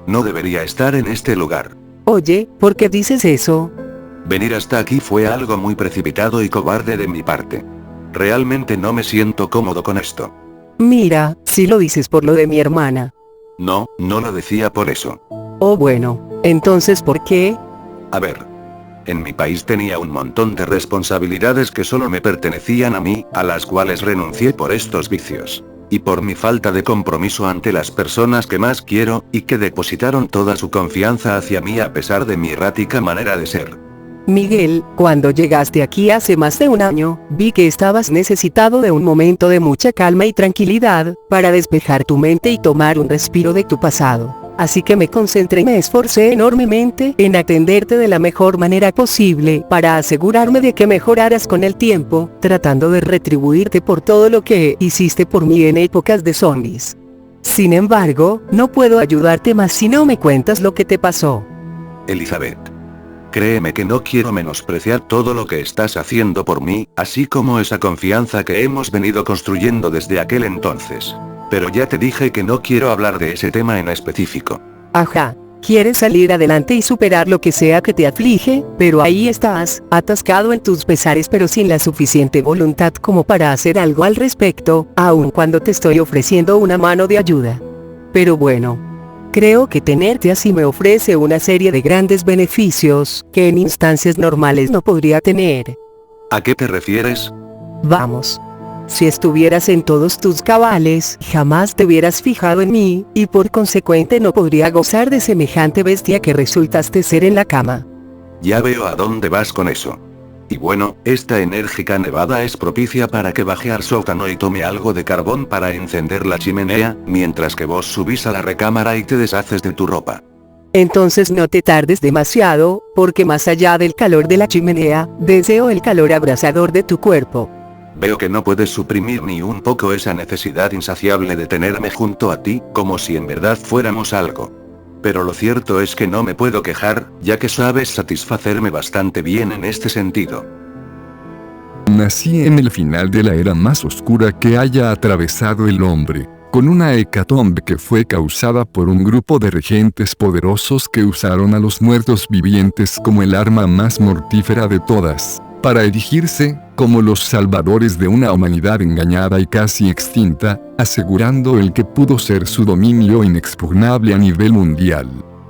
No debería estar en este lugar. Oye, ¿por qué dices eso? Venir hasta aquí fue algo muy precipitado y cobarde de mi parte. Realmente no me siento cómodo con esto. Mira, si lo dices por lo de mi hermana. No, no lo decía por eso. Oh bueno, entonces ¿por qué? A ver. En mi país tenía un montón de responsabilidades que solo me pertenecían a mí, a las cuales renuncié por estos vicios. Y por mi falta de compromiso ante las personas que más quiero, y que depositaron toda su confianza hacia mí a pesar de mi errática manera de ser. Miguel, cuando llegaste aquí hace más de un año, vi que estabas necesitado de un momento de mucha calma y tranquilidad, para despejar tu mente y tomar un respiro de tu pasado. Así que me concentré y me esforcé enormemente en atenderte de la mejor manera posible, para asegurarme de que mejoraras con el tiempo, tratando de retribuirte por todo lo que hiciste por mí en épocas de zombies. Sin embargo, no puedo ayudarte más si no me cuentas lo que te pasó. Elizabeth. Créeme que no quiero menospreciar todo lo que estás haciendo por mí, así como esa confianza que hemos venido construyendo desde aquel entonces. Pero ya te dije que no quiero hablar de ese tema en específico. Ajá. Quieres salir adelante y superar lo que sea que te aflige, pero ahí estás, atascado en tus pesares pero sin la suficiente voluntad como para hacer algo al respecto, aun cuando te estoy ofreciendo una mano de ayuda. Pero bueno. Creo que tenerte así me ofrece una serie de grandes beneficios, que en instancias normales no podría tener. ¿A qué te refieres? Vamos. Si estuvieras en todos tus cabales, jamás te hubieras fijado en mí, y por consecuente no podría gozar de semejante bestia que resultaste ser en la cama. Ya veo a dónde vas con eso. Y bueno, esta enérgica nevada es propicia para que baje al sótano y tome algo de carbón para encender la chimenea, mientras que vos subís a la recámara y te deshaces de tu ropa. Entonces no te tardes demasiado, porque más allá del calor de la chimenea, deseo el calor abrasador de tu cuerpo. Veo que no puedes suprimir ni un poco esa necesidad insaciable de tenerme junto a ti, como si en verdad fuéramos algo. Pero lo cierto es que no me puedo quejar, ya que sabes satisfacerme bastante bien en este sentido. Nací en el final de la era más oscura que haya atravesado el hombre, con una hecatombe que fue causada por un grupo de regentes poderosos que usaron a los muertos vivientes como el arma más mortífera de todas, para erigirse como los salvadores de una humanidad engañada y casi extinta, asegurando el que pudo ser su dominio inexpugnable a nivel mundial.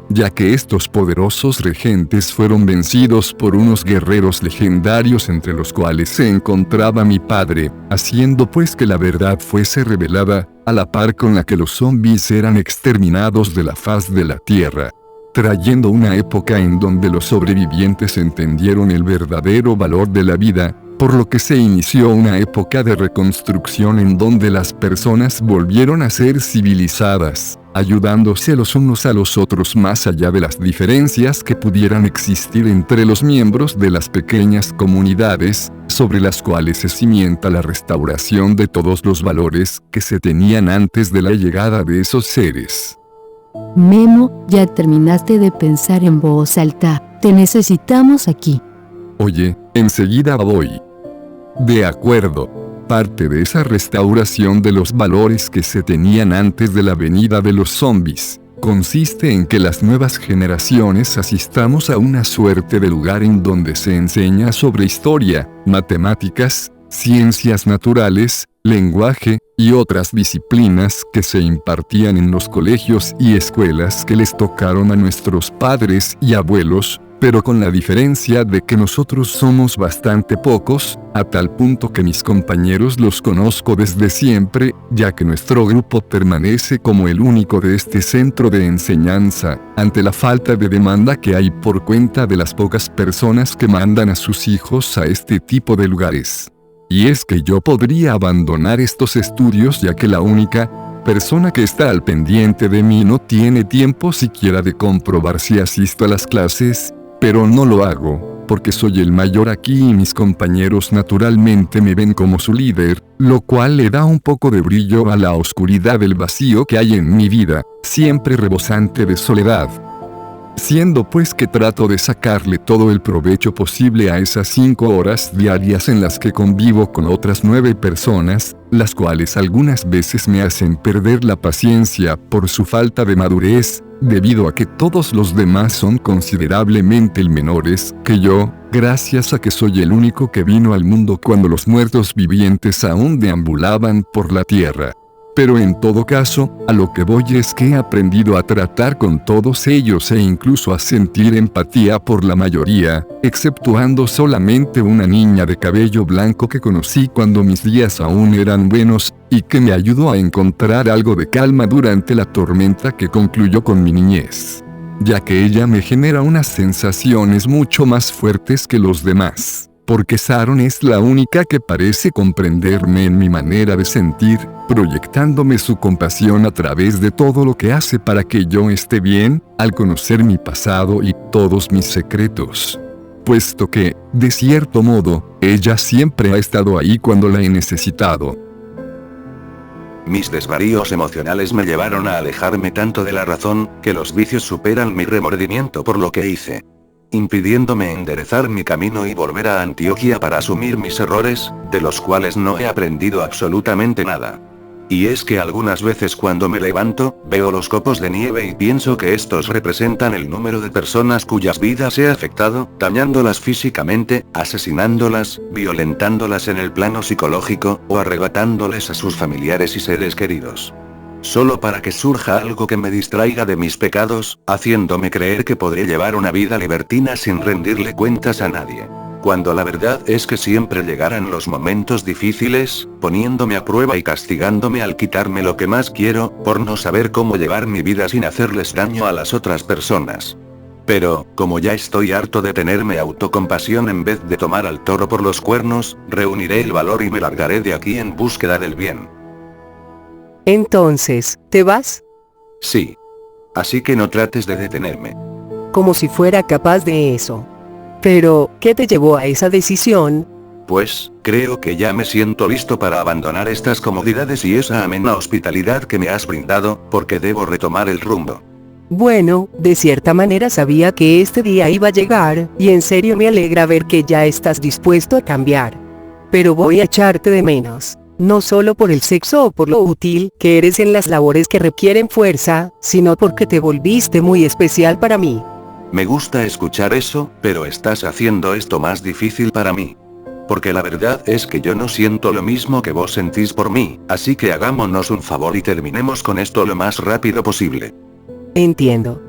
Ya que estos poderosos regentes fueron vencidos por unos guerreros legendarios entre los cuales se encontraba mi padre, haciendo pues que la verdad fuese revelada, a la par con la que los zombies eran exterminados de la faz de la tierra. Trayendo una época en donde los sobrevivientes entendieron el verdadero valor de la vida, por lo que se inició una época de reconstrucción en donde las personas volvieron a ser civilizadas, ayudándose los unos a los otros más allá de las diferencias que pudieran existir entre los miembros de las pequeñas comunidades, sobre las cuales se cimienta la restauración de todos los valores que se tenían antes de la llegada de esos seres. Memo, ya terminaste de pensar en voz alta, te necesitamos aquí. Oye, enseguida voy. De acuerdo. Parte de esa restauración de los valores que se tenían antes de la venida de los zombies, consiste en que las nuevas generaciones asistamos a una suerte de lugar en donde se enseña sobre historia, matemáticas, ciencias naturales, lenguaje, y otras disciplinas que se impartían en los colegios y escuelas que les tocaron a nuestros padres y abuelos, pero con la diferencia de que nosotros somos bastante pocos, a tal punto que mis compañeros los conozco desde siempre, ya que nuestro grupo permanece como el único de este centro de enseñanza, ante la falta de demanda que hay por cuenta de las pocas personas que mandan a sus hijos a este tipo de lugares. Y es que yo podría abandonar estos estudios ya que la única persona que está al pendiente de mí no tiene tiempo siquiera de comprobar si asisto a las clases, pero no lo hago, porque soy el mayor aquí y mis compañeros naturalmente me ven como su líder, lo cual le da un poco de brillo a la oscuridad del vacío que hay en mi vida, siempre rebosante de soledad. Siendo pues que trato de sacarle todo el provecho posible a esas 5 horas diarias en las que convivo con otras 9 personas, las cuales algunas veces me hacen perder la paciencia por su falta de madurez, debido a que todos los demás son considerablemente menores que yo, gracias a que soy el único que vino al mundo cuando los muertos vivientes aún deambulaban por la tierra. Pero en todo caso, a lo que voy es que he aprendido a tratar con todos ellos e incluso a sentir empatía por la mayoría, exceptuando solamente una niña de cabello blanco que conocí cuando mis días aún eran buenos, y que me ayudó a encontrar algo de calma durante la tormenta que concluyó con mi niñez, ya que ella me genera unas sensaciones mucho más fuertes que los demás. Porque Sharon es la única que parece comprenderme en mi manera de sentir, proyectándome su compasión a través de todo lo que hace para que yo esté bien, al conocer mi pasado y todos mis secretos. Puesto que, de cierto modo, ella siempre ha estado ahí cuando la he necesitado. Mis desvaríos emocionales me llevaron a alejarme tanto de la razón, que los vicios superan mi remordimiento por lo que hice, impidiéndome enderezar mi camino y volver a Antioquia para asumir mis errores, de los cuales no he aprendido absolutamente nada. Y es que algunas veces cuando me levanto, veo los copos de nieve y pienso que estos representan el número de personas cuyas vidas he afectado, dañándolas físicamente, asesinándolas, violentándolas en el plano psicológico, o arrebatándoles a sus familiares y seres queridos. Solo para que surja algo que me distraiga de mis pecados, haciéndome creer que podré llevar una vida libertina sin rendirle cuentas a nadie. Cuando la verdad es que siempre llegarán los momentos difíciles, poniéndome a prueba y castigándome al quitarme lo que más quiero, por no saber cómo llevar mi vida sin hacerles daño a las otras personas. Pero, como ya estoy harto de tenerme autocompasión en vez de tomar al toro por los cuernos, reuniré el valor y me largaré de aquí en búsqueda del bien. Entonces, ¿te vas? Sí. Así que no trates de detenerme. Como si fuera capaz de eso. Pero, ¿qué te llevó a esa decisión? Pues, creo que ya me siento listo para abandonar estas comodidades y esa amena hospitalidad que me has brindado, porque debo retomar el rumbo. Bueno, de cierta manera sabía que este día iba a llegar, y en serio me alegra ver que ya estás dispuesto a cambiar. Pero voy a echarte de menos. No solo por el sexo o por lo útil que eres en las labores que requieren fuerza, sino porque te volviste muy especial para mí. Me gusta escuchar eso, pero estás haciendo esto más difícil para mí. Porque la verdad es que yo no siento lo mismo que vos sentís por mí, así que hagámonos un favor y terminemos con esto lo más rápido posible. Entiendo.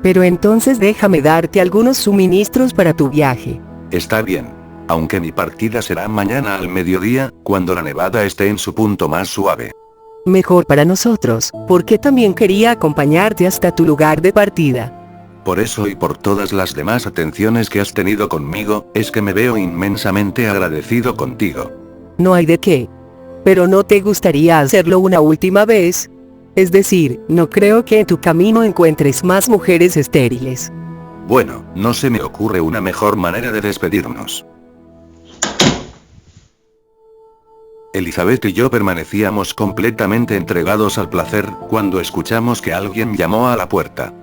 Pero entonces déjame darte algunos suministros para tu viaje. Está bien. Aunque mi partida será mañana al mediodía, cuando la nevada esté en su punto más suave. Mejor para nosotros, porque también quería acompañarte hasta tu lugar de partida. Por eso y por todas las demás atenciones que has tenido conmigo, es que me veo inmensamente agradecido contigo. No hay de qué. Pero ¿no te gustaría hacerlo una última vez? Es decir, no creo que en tu camino encuentres más mujeres estériles. Bueno, no se me ocurre una mejor manera de despedirnos. Elizabeth y yo permanecíamos completamente entregados al placer, cuando escuchamos que alguien llamó a la puerta.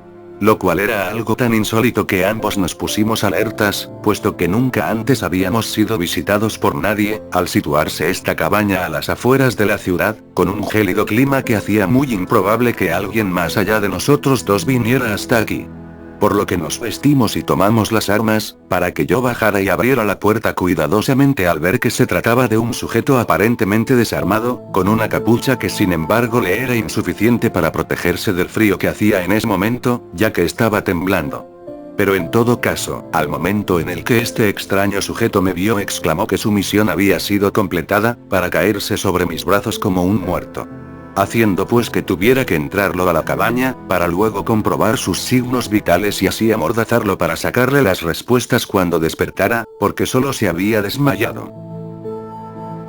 Lo cual era algo tan insólito que ambos nos pusimos alertas, puesto que nunca antes habíamos sido visitados por nadie, al situarse esta cabaña a las afueras de la ciudad, con un gélido clima que hacía muy improbable que alguien más allá de nosotros dos viniera hasta aquí. Por lo que nos vestimos y tomamos las armas, para que yo bajara y abriera la puerta cuidadosamente al ver que se trataba de un sujeto aparentemente desarmado, con una capucha que sin embargo le era insuficiente para protegerse del frío que hacía en ese momento, ya que estaba temblando. Pero en todo caso, al momento en el que este extraño sujeto me vio exclamó que su misión había sido completada, para caerse sobre mis brazos como un muerto. Haciendo pues que tuviera que entrarlo a la cabaña, para luego comprobar sus signos vitales y así amordazarlo para sacarle las respuestas cuando despertara, porque solo se había desmayado.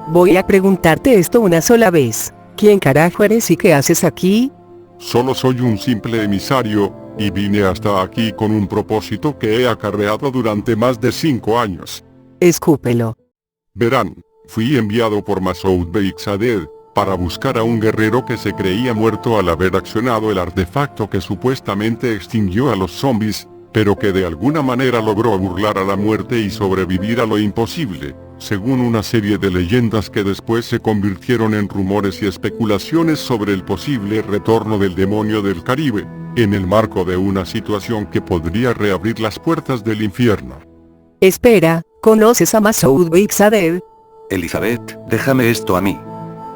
Voy a preguntarte esto una sola vez. ¿Quién carajo eres y qué haces aquí? Solo soy un simple emisario, y vine hasta aquí con un propósito que he acarreado durante más de 5 años. Escúpelo. Verán, fui enviado por Masoud Beixadeh, para buscar a un guerrero que se creía muerto al haber accionado el artefacto que supuestamente extinguió a los zombies, pero que de alguna manera logró burlar a la muerte y sobrevivir a lo imposible, según una serie de leyendas que después se convirtieron en rumores y especulaciones sobre el posible retorno del demonio del Caribe, en el marco de una situación que podría reabrir las puertas del infierno. Espera, ¿conoces a Masoud Bixaded? Elizabeth, déjame esto a mí.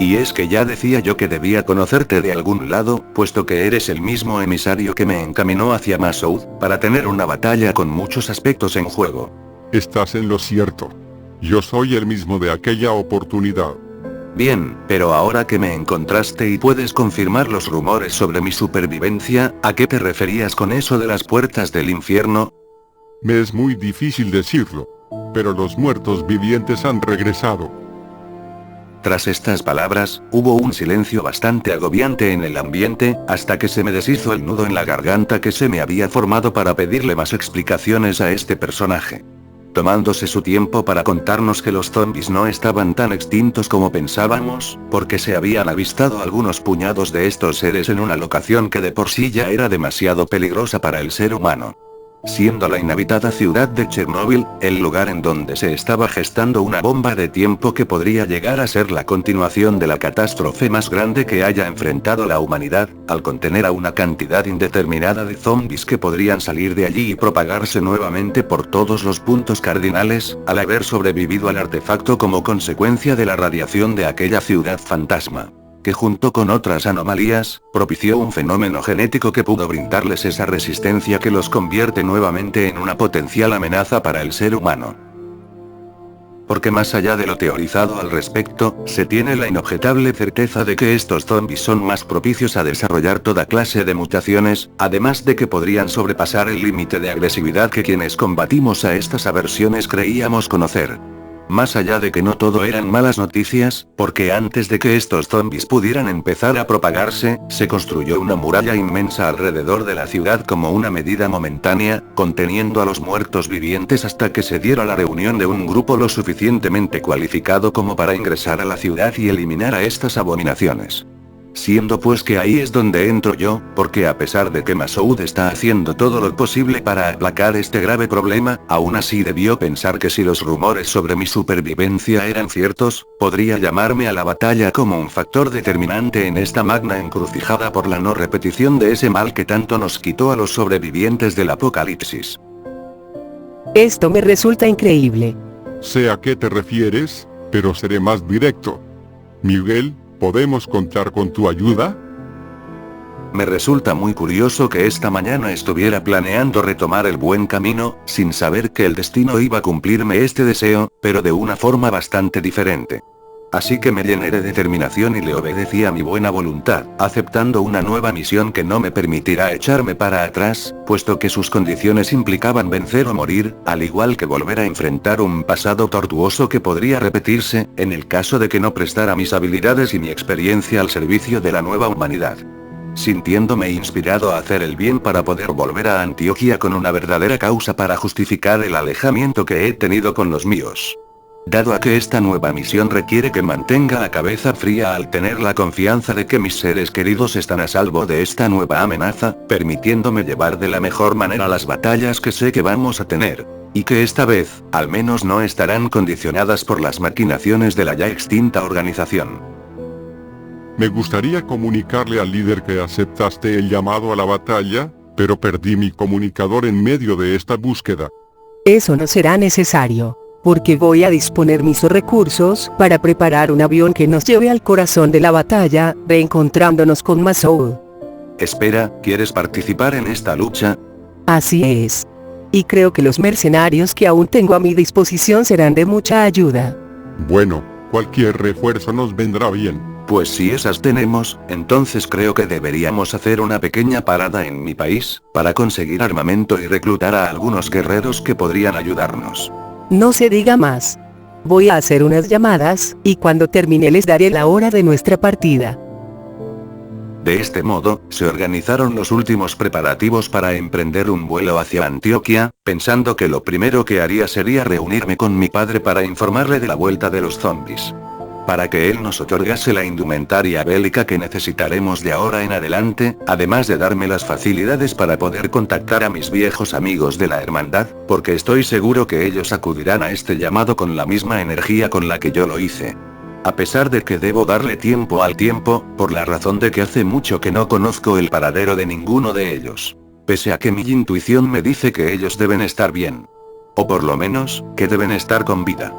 Y es que ya decía yo que debía conocerte de algún lado, puesto que eres el mismo emisario que me encaminó hacia Masoud, para tener una batalla con muchos aspectos en juego. Estás en lo cierto. Yo soy el mismo de aquella oportunidad. Bien, pero ahora que me encontraste y puedes confirmar los rumores sobre mi supervivencia, ¿a qué te referías con eso de las puertas del infierno? Me es muy difícil decirlo, pero los muertos vivientes han regresado. Tras estas palabras, hubo un silencio bastante agobiante en el ambiente, hasta que se me deshizo el nudo en la garganta que se me había formado para pedirle más explicaciones a este personaje. Tomándose su tiempo para contarnos que los zombies no estaban tan extintos como pensábamos, porque se habían avistado algunos puñados de estos seres en una locación que de por sí ya era demasiado peligrosa para el ser humano. Siendo la inhabitada ciudad de Chernóbil, el lugar en donde se estaba gestando una bomba de tiempo que podría llegar a ser la continuación de la catástrofe más grande que haya enfrentado la humanidad, al contener a una cantidad indeterminada de zombies que podrían salir de allí y propagarse nuevamente por todos los puntos cardinales, al haber sobrevivido al artefacto como consecuencia de la radiación de aquella ciudad fantasma, que junto con otras anomalías, propició un fenómeno genético que pudo brindarles esa resistencia que los convierte nuevamente en una potencial amenaza para el ser humano. Porque más allá de lo teorizado al respecto, se tiene la inobjetable certeza de que estos zombies son más propicios a desarrollar toda clase de mutaciones, además de que podrían sobrepasar el límite de agresividad que quienes combatimos a estas aversiones creíamos conocer. Más allá de que no todo eran malas noticias, porque antes de que estos zombies pudieran empezar a propagarse, se construyó una muralla inmensa alrededor de la ciudad como una medida momentánea, conteniendo a los muertos vivientes hasta que se diera la reunión de un grupo lo suficientemente cualificado como para ingresar a la ciudad y eliminar a estas abominaciones. Siendo pues que ahí es donde entro yo, porque a pesar de que Masoud está haciendo todo lo posible para aplacar este grave problema, aún así debió pensar que si los rumores sobre mi supervivencia eran ciertos, podría llamarme a la batalla como un factor determinante en esta magna encrucijada por la no repetición de ese mal que tanto nos quitó a los sobrevivientes del apocalipsis. Esto me resulta increíble. Sé a qué te refieres, pero seré más directo. Miguel, ¿podemos contar con tu ayuda? Me resulta muy curioso que esta mañana estuviera planeando retomar el buen camino, sin saber que el destino iba a cumplirme este deseo, pero de una forma bastante diferente. Así que me llené de determinación y le obedecí a mi buena voluntad, aceptando una nueva misión que no me permitirá echarme para atrás, puesto que sus condiciones implicaban vencer o morir, al igual que volver a enfrentar un pasado tortuoso que podría repetirse, en el caso de que no prestara mis habilidades y mi experiencia al servicio de la nueva humanidad. Sintiéndome inspirado a hacer el bien para poder volver a Antioquia con una verdadera causa para justificar el alejamiento que he tenido con los míos. Dado a que esta nueva misión requiere que mantenga la cabeza fría al tener la confianza de que mis seres queridos están a salvo de esta nueva amenaza, permitiéndome llevar de la mejor manera las batallas que sé que vamos a tener, y que esta vez, al menos no estarán condicionadas por las maquinaciones de la ya extinta organización. Me gustaría comunicarle al líder que aceptaste el llamado a la batalla, pero perdí mi comunicador en medio de esta búsqueda. Eso no será necesario, porque voy a disponer mis recursos para preparar un avión que nos lleve al corazón de la batalla, reencontrándonos con Masoud. Espera, ¿quieres participar en esta lucha? Así es. Y creo que los mercenarios que aún tengo a mi disposición serán de mucha ayuda. Bueno, cualquier refuerzo nos vendrá bien. Pues si esas tenemos, entonces creo que deberíamos hacer una pequeña parada en mi país, para conseguir armamento y reclutar a algunos guerreros que podrían ayudarnos. No se diga más. Voy a hacer unas llamadas, y cuando termine les daré la hora de nuestra partida. De este modo, se organizaron los últimos preparativos para emprender un vuelo hacia Antioquia, pensando que lo primero que haría sería reunirme con mi padre para informarle de la vuelta de los zombies. para que él nos otorgase la indumentaria bélica que necesitaremos de ahora en adelante, además de darme las facilidades para poder contactar a mis viejos amigos de la hermandad, porque estoy seguro que ellos acudirán a este llamado con la misma energía con la que yo lo hice. A pesar de que debo darle tiempo al tiempo, por la razón de que hace mucho que no conozco el paradero de ninguno de ellos. Pese a que mi intuición me dice que ellos deben estar bien. O por lo menos, que deben estar con vida.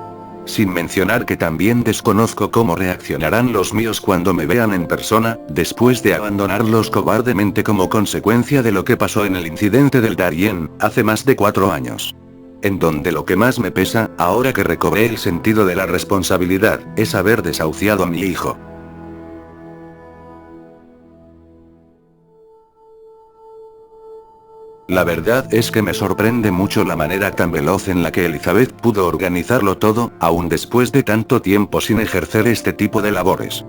Sin mencionar que también desconozco cómo reaccionarán los míos cuando me vean en persona, después de abandonarlos cobardemente como consecuencia de lo que pasó en el incidente del Darien, hace más de 4 años. En donde lo que más me pesa, ahora que recobré el sentido de la responsabilidad, es haber desahuciado a mi hijo. La verdad es que me sorprende mucho la manera tan veloz en la que Elizabeth pudo organizarlo todo, aún después de tanto tiempo sin ejercer este tipo de labores.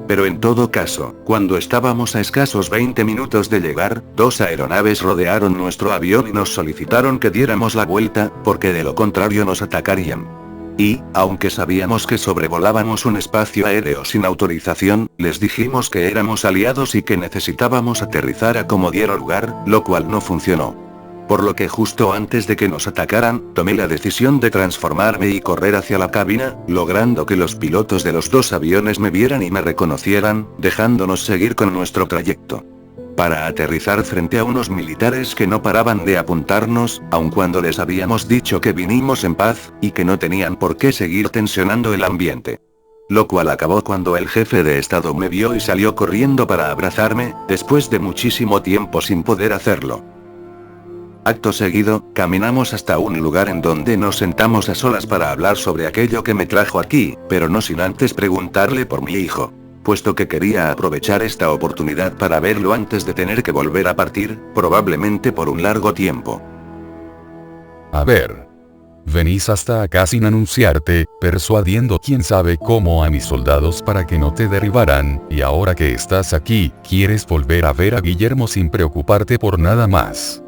Pero en todo caso, cuando estábamos a escasos 20 minutos de llegar, 2 aeronaves rodearon nuestro avión y nos solicitaron que diéramos la vuelta, porque de lo contrario nos atacarían. Y, aunque sabíamos que sobrevolábamos un espacio aéreo sin autorización, les dijimos que éramos aliados y que necesitábamos aterrizar a como diera lugar, lo cual no funcionó. Por lo que justo antes de que nos atacaran, tomé la decisión de transformarme y correr hacia la cabina, logrando que los pilotos de los 2 aviones me vieran y me reconocieran, dejándonos seguir con nuestro trayecto. Para aterrizar frente a unos militares que no paraban de apuntarnos, aun cuando les habíamos dicho que vinimos en paz, y que no tenían por qué seguir tensionando el ambiente. Lo cual acabó cuando el jefe de estado me vio y salió corriendo para abrazarme, después de muchísimo tiempo sin poder hacerlo. Acto seguido, caminamos hasta un lugar en donde nos sentamos a solas para hablar sobre aquello que me trajo aquí, pero no sin antes preguntarle por mi hijo. Puesto que quería aprovechar esta oportunidad para verlo antes de tener que volver a partir, probablemente por un largo tiempo. A ver. Venís hasta acá sin anunciarte, persuadiendo quién sabe cómo a mis soldados para que no te derribaran, y ahora que estás aquí, quieres volver a ver a Guillermo sin preocuparte por nada más.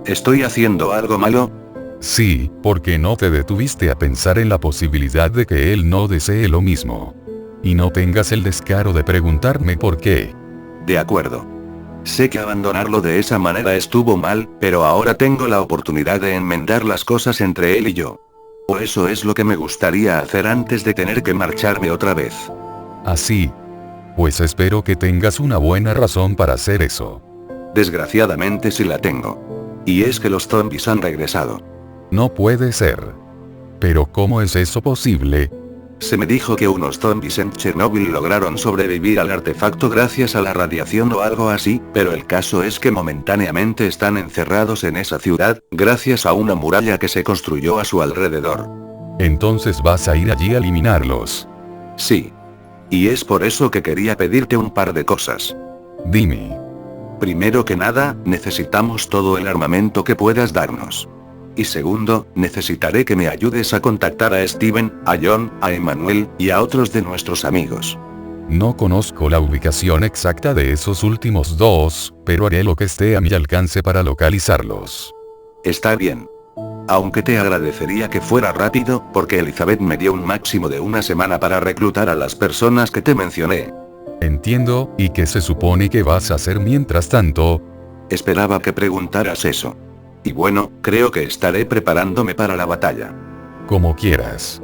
¿Estoy haciendo algo malo? Sí, porque no te detuviste a pensar en la posibilidad de que él no desee lo mismo. Y no tengas el descaro de preguntarme por qué. De acuerdo. Sé que abandonarlo de esa manera estuvo mal, pero ahora tengo la oportunidad de enmendar las cosas entre él y yo. O eso es lo que me gustaría hacer antes de tener que marcharme otra vez. Así. Pues espero que tengas una buena razón para hacer eso. Desgraciadamente sí la tengo. Y es que los zombies han regresado. No puede ser. Pero ¿cómo es eso posible? Se me dijo que unos zombies en Chernóbil lograron sobrevivir al artefacto gracias a la radiación o algo así, pero el caso es que momentáneamente están encerrados en esa ciudad, gracias a una muralla que se construyó a su alrededor. Entonces vas a ir allí a eliminarlos. Sí. Y es por eso que quería pedirte un par de cosas. Dime. Primero que nada, necesitamos todo el armamento que puedas darnos. Y segundo, necesitaré que me ayudes a contactar a Steven, a John, a Emmanuel, y a otros de nuestros amigos. No conozco la ubicación exacta de esos últimos 2, pero haré lo que esté a mi alcance para localizarlos. Está bien. Aunque te agradecería que fuera rápido, porque Elizabeth me dio un máximo de 1 semana para reclutar a las personas que te mencioné. Entiendo, ¿y qué se supone que vas a hacer mientras tanto? Esperaba que preguntaras eso. Y bueno, creo que estaré preparándome para la batalla. Como quieras.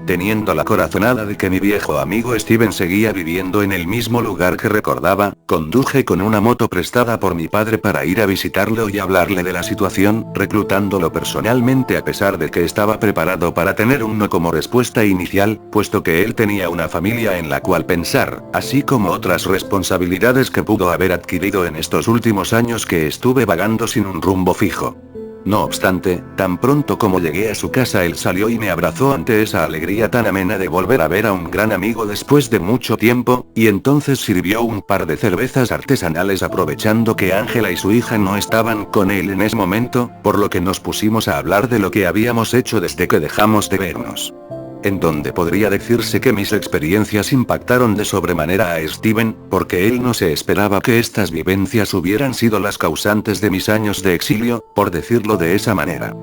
Teniendo la corazonada de que mi viejo amigo Steven seguía viviendo en el mismo lugar que recordaba, conduje con una moto prestada por mi padre para ir a visitarlo y hablarle de la situación, reclutándolo personalmente a pesar de que estaba preparado para tener un no como respuesta inicial, puesto que él tenía una familia en la cual pensar, así como otras responsabilidades que pudo haber adquirido en estos últimos años que estuve vagando sin un rumbo fijo. No obstante, tan pronto como llegué a su casa él salió y me abrazó ante esa alegría tan amena de volver a ver a un gran amigo después de mucho tiempo, y entonces sirvió un par de cervezas artesanales aprovechando que Ángela y su hija no estaban con él en ese momento, por lo que nos pusimos a hablar de lo que habíamos hecho desde que dejamos de vernos. En donde podría decirse que mis experiencias impactaron de sobremanera a Steven, porque él no se esperaba que estas vivencias hubieran sido las causantes de mis años de exilio, por decirlo de esa manera.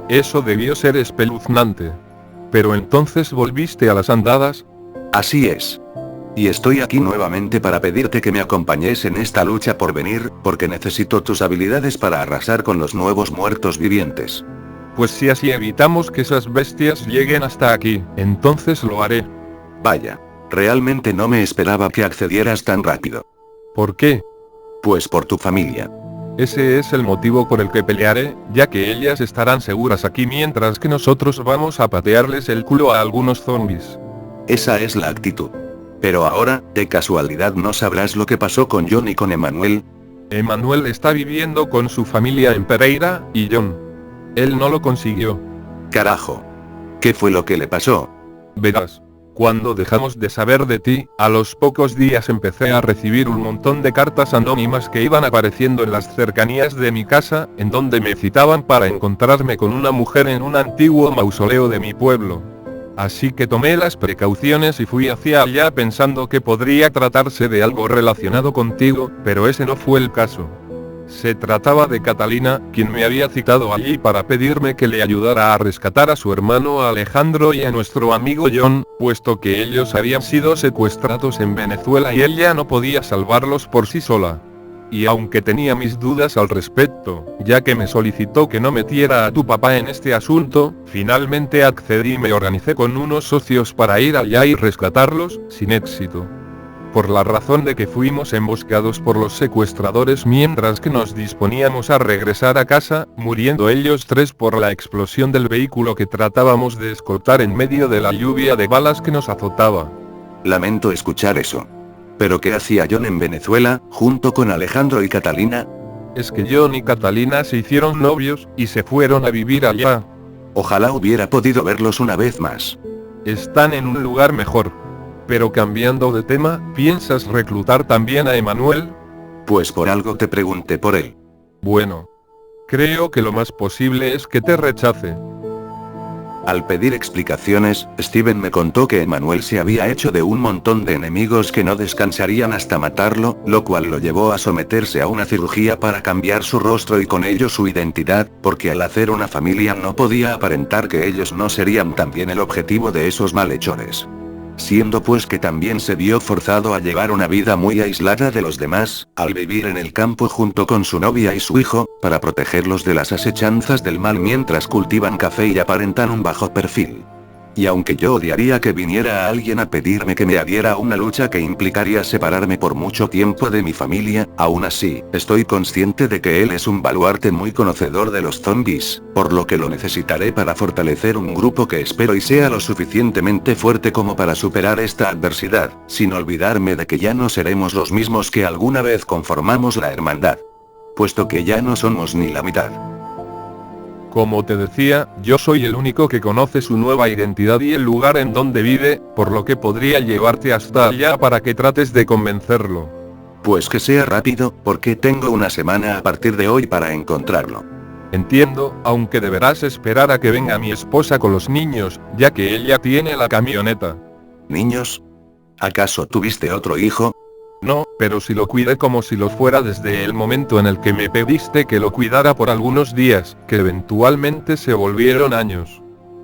Eso debió ser espeluznante. ¿Pero entonces volviste a las andadas? Así es. Y estoy aquí nuevamente para pedirte que me acompañes en esta lucha por venir, porque necesito tus habilidades para arrasar con los nuevos muertos vivientes. Pues si así evitamos que esas bestias lleguen hasta aquí, entonces lo haré. Vaya, realmente no me esperaba que accedieras tan rápido. ¿Por qué? Pues por tu familia. Ese es el motivo por el que pelearé, ya que ellas estarán seguras aquí mientras que nosotros vamos a patearles el culo a algunos zombies. Esa es la actitud. Pero ahora, de casualidad no sabrás lo que pasó con John y con Emmanuel. Emmanuel está viviendo con su familia en Pereira, y John. Él no lo consiguió. Carajo. ¿Qué fue lo que le pasó? Verás. Cuando dejamos de saber de ti, a los pocos días empecé a recibir un montón de cartas anónimas que iban apareciendo en las cercanías de mi casa, en donde me citaban para encontrarme con una mujer en un antiguo mausoleo de mi pueblo. Así que tomé las precauciones y fui hacia allá pensando que podría tratarse de algo relacionado contigo, pero ese no fue el caso. Se trataba de Catalina, quien me había citado allí para pedirme que le ayudara a rescatar a su hermano Alejandro y a nuestro amigo John, puesto que ellos habían sido secuestrados en Venezuela y ella no podía salvarlos por sí sola. Y aunque tenía mis dudas al respecto, ya que me solicitó que no metiera a tu papá en este asunto, finalmente accedí y me organicé con unos socios para ir allá y rescatarlos, sin éxito. Por la razón de que fuimos emboscados por los secuestradores mientras que nos disponíamos a regresar a casa, muriendo ellos 3 por la explosión del vehículo que tratábamos de escoltar en medio de la lluvia de balas que nos azotaba. Lamento escuchar eso. ¿Pero qué hacía John en Venezuela, junto con Alejandro y Catalina? Es que John y Catalina se hicieron novios, y se fueron a vivir allá. Ojalá hubiera podido verlos una vez más. Están en un lugar mejor. Pero cambiando de tema, ¿piensas reclutar también a Emmanuel? Pues por algo te pregunté por él. Bueno. Creo que lo más posible es que te rechace. Al pedir explicaciones, Steven me contó que Emmanuel se había hecho de un montón de enemigos que no descansarían hasta matarlo, lo cual lo llevó a someterse a una cirugía para cambiar su rostro y con ello su identidad, porque al hacer una familia no podía aparentar que ellos no serían también el objetivo de esos malhechores. Siendo pues que también se vio forzado a llevar una vida muy aislada de los demás, al vivir en el campo junto con su novia y su hijo, para protegerlos de las asechanzas del mal mientras cultivan café y aparentan un bajo perfil. Y aunque yo odiaría que viniera alguien a pedirme que me adhiera a una lucha que implicaría separarme por mucho tiempo de mi familia, aún así, estoy consciente de que él es un baluarte muy conocedor de los zombies, por lo que lo necesitaré para fortalecer un grupo que espero y sea lo suficientemente fuerte como para superar esta adversidad, sin olvidarme de que ya no seremos los mismos que alguna vez conformamos la hermandad. Puesto que ya no somos ni la mitad. Como te decía, yo soy el único que conoce su nueva identidad y el lugar en donde vive, por lo que podría llevarte hasta allá para que trates de convencerlo. Pues que sea rápido, porque tengo una semana a partir de hoy para encontrarlo. Entiendo, aunque deberás esperar a que venga mi esposa con los niños, ya que ella tiene la camioneta. ¿Niños? ¿Acaso tuviste otro hijo? No, pero si lo cuidé como si lo fuera desde el momento en el que me pediste que lo cuidara por algunos días, que eventualmente se volvieron años.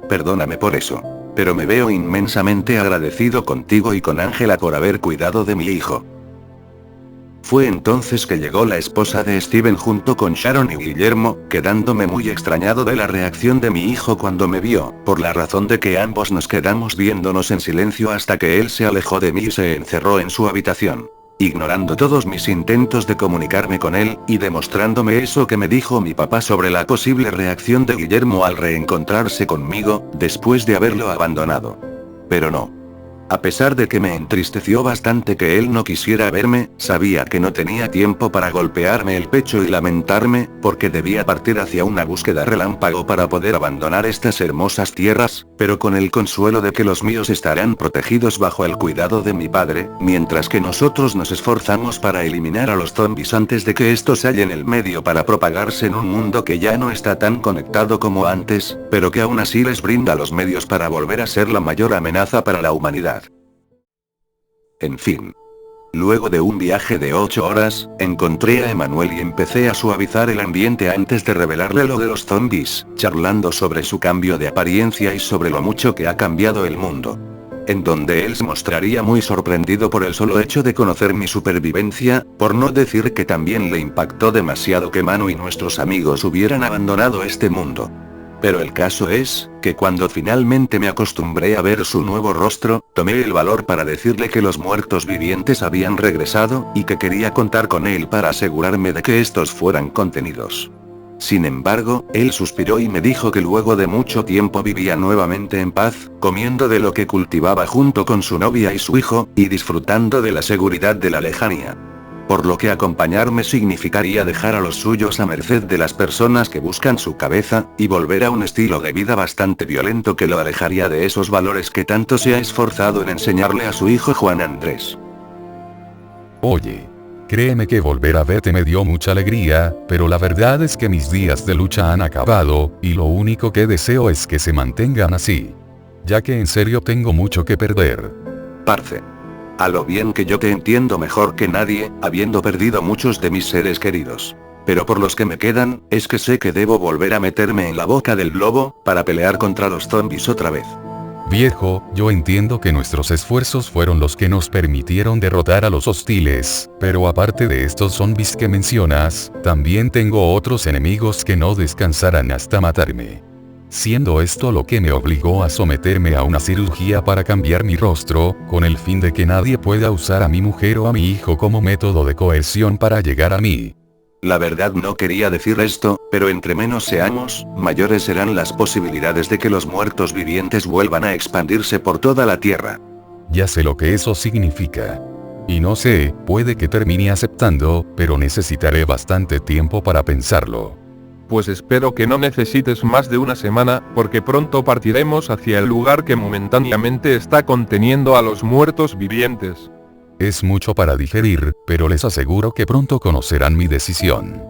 Perdóname por eso, pero me veo inmensamente agradecido contigo y con Ángela por haber cuidado de mi hijo. Fue entonces que llegó la esposa de Steven junto con Sharon y Guillermo, quedándome muy extrañado de la reacción de mi hijo cuando me vio, por la razón de que ambos nos quedamos viéndonos en silencio hasta que él se alejó de mí y se encerró en su habitación. Ignorando todos mis intentos de comunicarme con él, y demostrándome eso que me dijo mi papá sobre la posible reacción de Guillermo al reencontrarse conmigo, después de haberlo abandonado. Pero no. A pesar de que me entristeció bastante que él no quisiera verme, sabía que no tenía tiempo para golpearme el pecho y lamentarme, porque debía partir hacia una búsqueda relámpago para poder abandonar estas hermosas tierras, pero con el consuelo de que los míos estarán protegidos bajo el cuidado de mi padre, mientras que nosotros nos esforzamos para eliminar a los zombies antes de que estos hallen el medio para propagarse en un mundo que ya no está tan conectado como antes, pero que aún así les brinda los medios para volver a ser la mayor amenaza para la humanidad. En fin. Luego de un viaje de 8 horas, encontré a Emanuel y empecé a suavizar el ambiente antes de revelarle lo de los zombies, charlando sobre su cambio de apariencia y sobre lo mucho que ha cambiado el mundo. En donde él se mostraría muy sorprendido por el solo hecho de conocer mi supervivencia, por no decir que también le impactó demasiado que Manu y nuestros amigos hubieran abandonado este mundo. Pero el caso es, que cuando finalmente me acostumbré a ver su nuevo rostro, tomé el valor para decirle que los muertos vivientes habían regresado, y que quería contar con él para asegurarme de que estos fueran contenidos. Sin embargo, él suspiró y me dijo que luego de mucho tiempo vivía nuevamente en paz, comiendo de lo que cultivaba junto con su novia y su hijo, y disfrutando de la seguridad de la lejanía. Por lo que acompañarme significaría dejar a los suyos a merced de las personas que buscan su cabeza, y volver a un estilo de vida bastante violento que lo alejaría de esos valores que tanto se ha esforzado en enseñarle a su hijo Juan Andrés. Oye, créeme que volver a verte me dio mucha alegría, pero la verdad es que mis días de lucha han acabado, y lo único que deseo es que se mantengan así. Ya que en serio tengo mucho que perder. Parce. A lo bien que yo te entiendo mejor que nadie, habiendo perdido muchos de mis seres queridos. Pero por los que me quedan, es que sé que debo volver a meterme en la boca del lobo, para pelear contra los zombies otra vez. Viejo, yo entiendo que nuestros esfuerzos fueron los que nos permitieron derrotar a los hostiles, pero aparte de estos zombies que mencionas, también tengo otros enemigos que no descansarán hasta matarme. Siendo esto lo que me obligó a someterme a una cirugía para cambiar mi rostro, con el fin de que nadie pueda usar a mi mujer o a mi hijo como método de coerción para llegar a mí. La verdad no quería decir esto, pero entre menos seamos, mayores serán las posibilidades de que los muertos vivientes vuelvan a expandirse por toda la Tierra. Ya sé lo que eso significa. Y no sé, puede que termine aceptando, pero necesitaré bastante tiempo para pensarlo. Pues espero que no necesites más de una semana, porque pronto partiremos hacia el lugar que momentáneamente está conteniendo a los muertos vivientes. Es mucho para digerir, pero les aseguro que pronto conocerán mi decisión.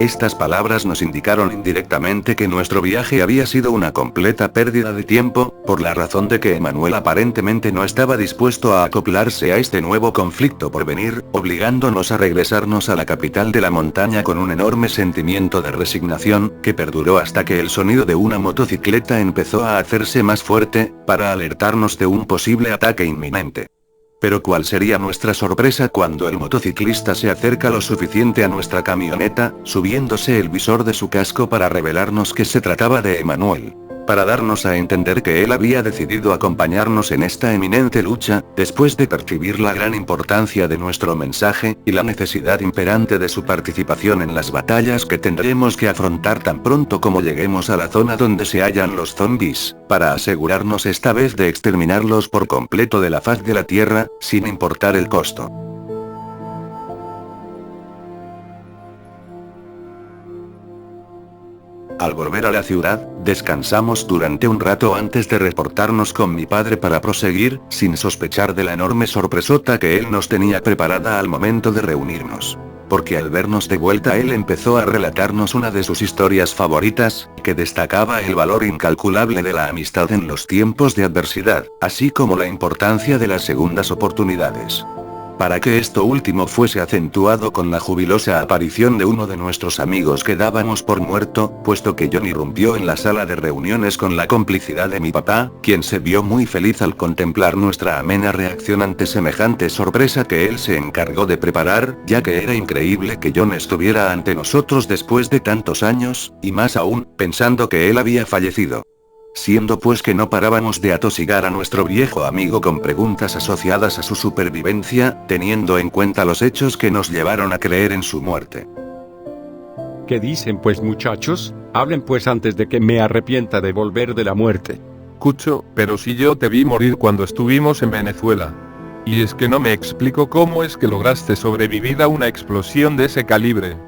Estas palabras nos indicaron indirectamente que nuestro viaje había sido una completa pérdida de tiempo, por la razón de que Emanuel aparentemente no estaba dispuesto a acoplarse a este nuevo conflicto por venir, obligándonos a regresarnos a la capital de la montaña con un enorme sentimiento de resignación, que perduró hasta que el sonido de una motocicleta empezó a hacerse más fuerte, para alertarnos de un posible ataque inminente. Pero ¿cuál sería nuestra sorpresa cuando el motociclista se acerca lo suficiente a nuestra camioneta, subiéndose el visor de su casco para revelarnos que se trataba de Emanuel? Para darnos a entender que él había decidido acompañarnos en esta eminente lucha, después de percibir la gran importancia de nuestro mensaje, y la necesidad imperante de su participación en las batallas que tendremos que afrontar tan pronto como lleguemos a la zona donde se hallan los zombies, para asegurarnos esta vez de exterminarlos por completo de la faz de la Tierra, sin importar el costo. Al volver a la ciudad, descansamos durante un rato antes de reportarnos con mi padre para proseguir, sin sospechar de la enorme sorpresota que él nos tenía preparada al momento de reunirnos. Porque al vernos de vuelta él empezó a relatarnos una de sus historias favoritas, que destacaba el valor incalculable de la amistad en los tiempos de adversidad, así como la importancia de las segundas oportunidades. Para que esto último fuese acentuado con la jubilosa aparición de uno de nuestros amigos que dábamos por muerto, puesto que John irrumpió en la sala de reuniones con la complicidad de mi papá, quien se vio muy feliz al contemplar nuestra amena reacción ante semejante sorpresa que él se encargó de preparar, ya que era increíble que John estuviera ante nosotros después de tantos años, y más aún, pensando que él había fallecido. Siendo pues que no parábamos de atosigar a nuestro viejo amigo con preguntas asociadas a su supervivencia, teniendo en cuenta los hechos que nos llevaron a creer en su muerte. ¿Qué dicen pues, muchachos? Hablen pues antes de que me arrepienta de volver de la muerte. Cucho, pero si yo te vi morir cuando estuvimos en Venezuela. Y es que no me explico cómo es que lograste sobrevivir a una explosión de ese calibre.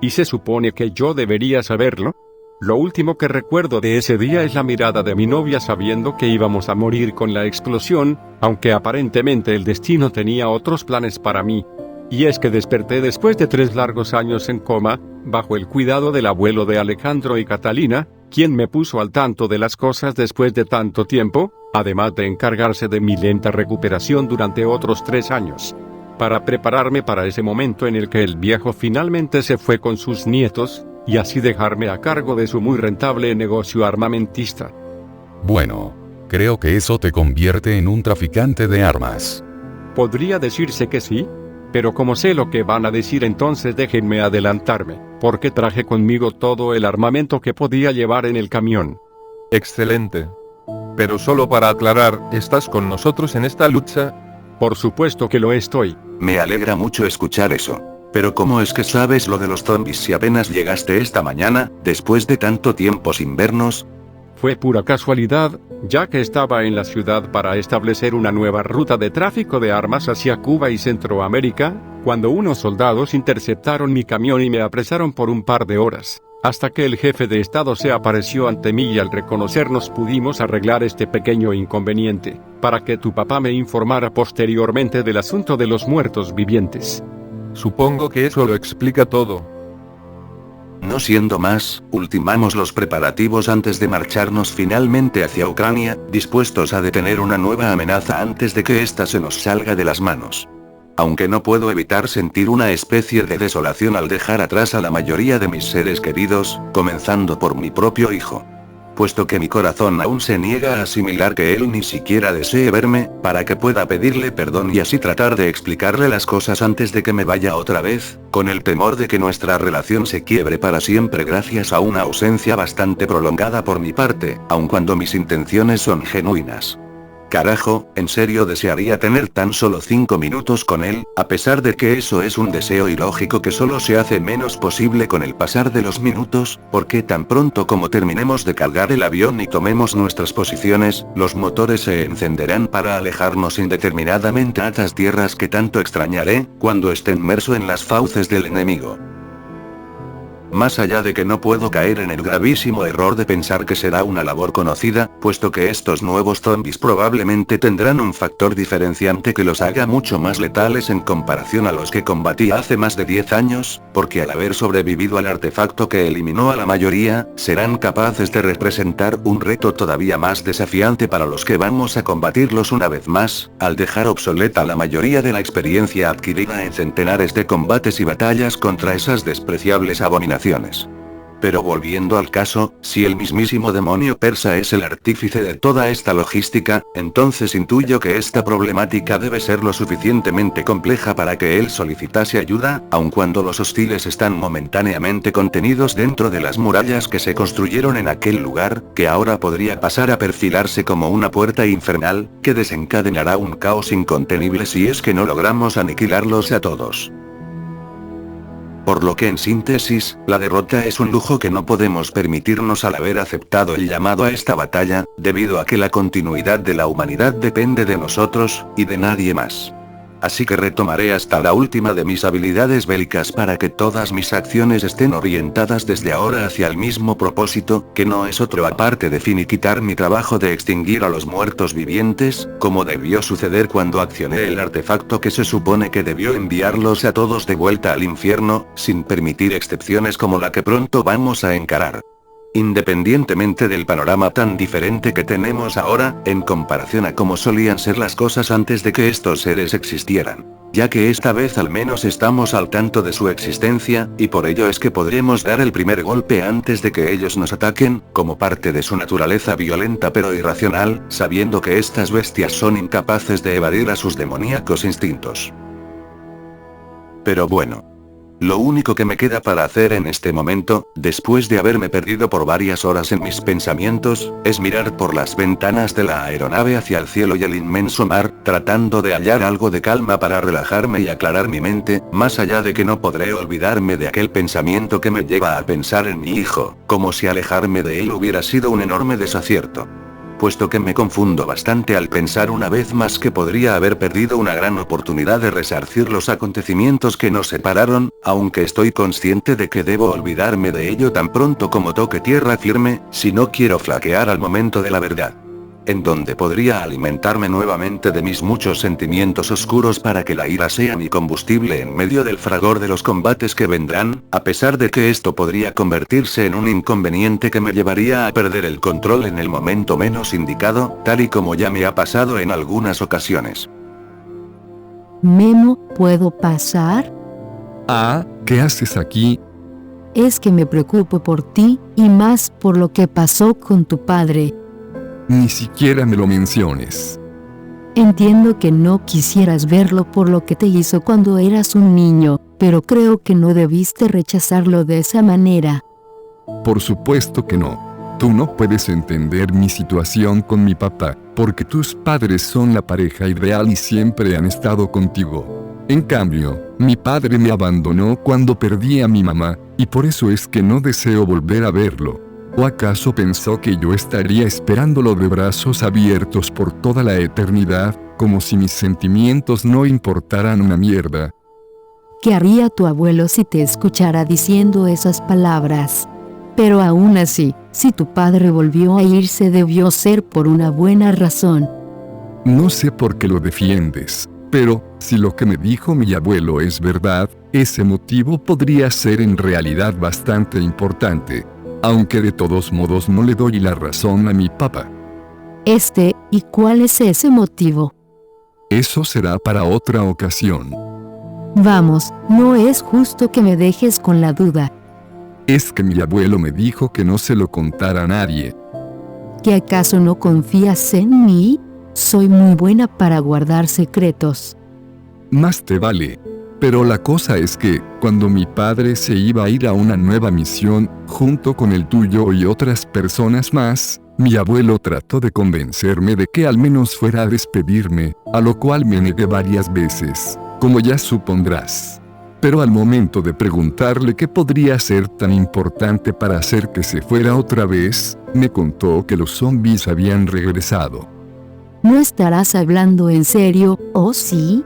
¿Y se supone que yo debería saberlo? Lo último que recuerdo de ese día es la mirada de mi novia sabiendo que íbamos a morir con la explosión, aunque aparentemente el destino tenía otros planes para mí. Y es que desperté después de 3 largos años en coma, bajo el cuidado del abuelo de Alejandro y Catalina, quien me puso al tanto de las cosas después de tanto tiempo, además de encargarse de mi lenta recuperación durante otros 3 años. Para prepararme para ese momento en el que el viejo finalmente se fue con sus nietos, y así dejarme a cargo de su muy rentable negocio armamentista. Bueno, creo que eso te convierte en un traficante de armas. Podría decirse que sí, pero como sé lo que van a decir, entonces déjenme adelantarme, porque traje conmigo todo el armamento que podía llevar en el camión. Excelente. Pero solo para aclarar, ¿estás con nosotros en esta lucha? Por supuesto que lo estoy. Me alegra mucho escuchar eso. Pero ¿cómo es que sabes lo de los zombies si apenas llegaste esta mañana, después de tanto tiempo sin vernos? Fue pura casualidad, ya que estaba en la ciudad para establecer una nueva ruta de tráfico de armas hacia Cuba y Centroamérica, cuando unos soldados interceptaron mi camión y me apresaron por un par de horas, hasta que el jefe de estado se apareció ante mí y al reconocernos pudimos arreglar este pequeño inconveniente, para que tu papá me informara posteriormente del asunto de los muertos vivientes. Supongo que eso lo explica todo. No siendo más, ultimamos los preparativos antes de marcharnos finalmente hacia Ucrania, dispuestos a detener una nueva amenaza antes de que ésta se nos salga de las manos. Aunque no puedo evitar sentir una especie de desolación al dejar atrás a la mayoría de mis seres queridos, comenzando por mi propio hijo. Puesto que mi corazón aún se niega a asimilar que él ni siquiera desee verme, para que pueda pedirle perdón y así tratar de explicarle las cosas antes de que me vaya otra vez, con el temor de que nuestra relación se quiebre para siempre gracias a una ausencia bastante prolongada por mi parte, aun cuando mis intenciones son genuinas. Carajo, en serio desearía tener tan solo 5 minutos con él, a pesar de que eso es un deseo ilógico que solo se hace menos posible con el pasar de los minutos, porque tan pronto como terminemos de cargar el avión y tomemos nuestras posiciones, los motores se encenderán para alejarnos indeterminadamente a estas tierras que tanto extrañaré, cuando esté inmerso en las fauces del enemigo. Más allá de que no puedo caer en el gravísimo error de pensar que será una labor conocida, puesto que estos nuevos zombies probablemente tendrán un factor diferenciante que los haga mucho más letales en comparación a los que combatí hace más de 10 años, porque al haber sobrevivido al artefacto que eliminó a la mayoría, serán capaces de representar un reto todavía más desafiante para los que vamos a combatirlos una vez más, al dejar obsoleta la mayoría de la experiencia adquirida en centenares de combates y batallas contra esas despreciables abominaciones. Pero volviendo al caso, si el mismísimo demonio persa es el artífice de toda esta logística, entonces intuyo que esta problemática debe ser lo suficientemente compleja para que él solicitase ayuda, aun cuando los hostiles están momentáneamente contenidos dentro de las murallas que se construyeron en aquel lugar, que ahora podría pasar a perfilarse como una puerta infernal, que desencadenará un caos incontenible si es que no logramos aniquilarlos a todos. Por lo que en síntesis, la derrota es un lujo que no podemos permitirnos al haber aceptado el llamado a esta batalla, debido a que la continuidad de la humanidad depende de nosotros, y de nadie más. Así que retomaré hasta la última de mis habilidades bélicas para que todas mis acciones estén orientadas desde ahora hacia el mismo propósito, que no es otro aparte de finiquitar mi trabajo de extinguir a los muertos vivientes, como debió suceder cuando accioné el artefacto que se supone que debió enviarlos a todos de vuelta al infierno, sin permitir excepciones como la que pronto vamos a encarar. Independientemente del panorama tan diferente que tenemos ahora, en comparación a cómo solían ser las cosas antes de que estos seres existieran. Ya que esta vez al menos estamos al tanto de su existencia, y por ello es que podremos dar el primer golpe antes de que ellos nos ataquen, como parte de su naturaleza violenta pero irracional, sabiendo que estas bestias son incapaces de evadir a sus demoníacos instintos. Pero bueno. Lo único que me queda para hacer en este momento, después de haberme perdido por varias horas en mis pensamientos, es mirar por las ventanas de la aeronave hacia el cielo y el inmenso mar, tratando de hallar algo de calma para relajarme y aclarar mi mente, más allá de que no podré olvidarme de aquel pensamiento que me lleva a pensar en mi hijo, como si alejarme de él hubiera sido un enorme desacierto. Puesto que me confundo bastante al pensar una vez más que podría haber perdido una gran oportunidad de resarcir los acontecimientos que nos separaron, aunque estoy consciente de que debo olvidarme de ello tan pronto como toque tierra firme, si no quiero flaquear al momento de la verdad. en donde podría alimentarme nuevamente de mis muchos sentimientos oscuros para que la ira sea mi combustible en medio del fragor de los combates que vendrán, a pesar de que esto podría convertirse en un inconveniente que me llevaría a perder el control en el momento menos indicado, tal y como ya me ha pasado en algunas ocasiones. Memo, ¿puedo pasar? Ah, ¿qué haces aquí? Es que me preocupo por ti, y más por lo que pasó con tu padre. Ni siquiera me lo menciones. Entiendo que no quisieras verlo por lo que te hizo cuando eras un niño, pero creo que no debiste rechazarlo de esa manera. Por supuesto que no. Tú no puedes entender mi situación con mi papá, porque tus padres son la pareja ideal y siempre han estado contigo. En cambio, mi padre me abandonó cuando perdí a mi mamá, y por eso es que no deseo volver a verlo. ¿O acaso pensó que yo estaría esperándolo de brazos abiertos por toda la eternidad, como si mis sentimientos no importaran una mierda? ¿Qué haría tu abuelo si te escuchara diciendo esas palabras? Pero aún así, si tu padre volvió a irse debió ser por una buena razón. No sé por qué lo defiendes, pero, si lo que me dijo mi abuelo es verdad, ese motivo podría ser en realidad bastante importante. Aunque de todos modos no le doy la razón a mi papá. ¿Y cuál es ese motivo? Eso será para otra ocasión. Vamos, no es justo que me dejes con la duda. Es que mi abuelo me dijo que no se lo contara a nadie. ¿Que acaso no confías en mí? Soy muy buena para guardar secretos. Más te vale. Pero la cosa es que, cuando mi padre se iba a ir a una nueva misión, junto con el tuyo y otras personas más, mi abuelo trató de convencerme de que al menos fuera a despedirme, a lo cual me negué varias veces, como ya supondrás. Pero al momento de preguntarle qué podría ser tan importante para hacer que se fuera otra vez, me contó que los zombies habían regresado. ¿No estarás hablando en serio, o sí?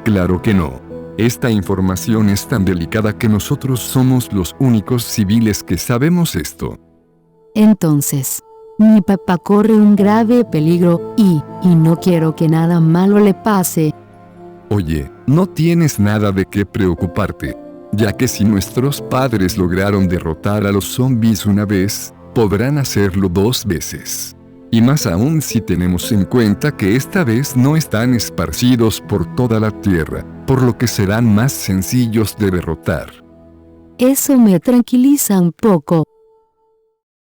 Claro que no. Esta información es tan delicada que nosotros somos los únicos civiles que sabemos esto. Entonces, mi papá corre un grave peligro y no quiero que nada malo le pase. Oye, no tienes nada de qué preocuparte, ya que si nuestros padres lograron derrotar a los zombies una vez, podrán hacerlo 2 veces. Y más aún si tenemos en cuenta que esta vez no están esparcidos por toda la tierra, por lo que serán más sencillos de derrotar. Eso me tranquiliza un poco.